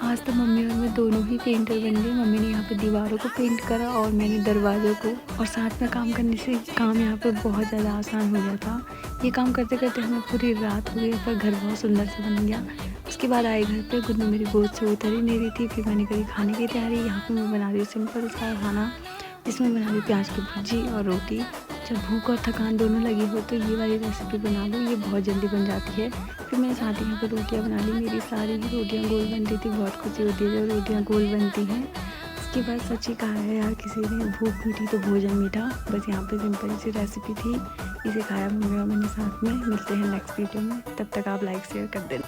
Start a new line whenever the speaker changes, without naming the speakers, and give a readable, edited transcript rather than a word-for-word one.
आज तो मम्मी और मैं दोनों ही पेंटर बन गए। मम्मी ने यहाँ पे दीवारों को पेंट करा और मैंने दरवाज़ों को, और साथ में काम करने से काम यहाँ पे बहुत ज़्यादा आसान हो गया था। ये काम करते करते हमें पूरी रात हो गई पर घर बहुत सुंदर से बन गया। उसके बाद आए घर पे, गुन्नू मेरी गोद से उतर ही नहीं रही थी। फिर मैंने करी खाने की तैयारी। यहाँ पे मैं बना रही हूँ सिंपल सा खाना, जिसमें बना रही हूँ प्याज की भुर्जी और रोटी। जब भूख और थकान दोनों लगी हो तो ये वाली रेसिपी बना लो, ये बहुत जल्दी बन जाती है। फिर मैंने साथ ही यहाँ पर रोटियाँ बना ली। मेरी सारी ही रोटियाँ गोल बनती थी। बहुत खुशी होती है जब रोटियाँ गोल बनती हैं। उसके बाद सच ही कहा है यार, किसी ने भूख मीठी तो भोजन मीठा। बस यहाँ पे सिंपल सी रेसिपी थी, इसे खाया मम्मी और मैंने साथ में। मिलते हैं नेक्स्ट वीडियो में, तब तक आप लाइक शेयर कर देना।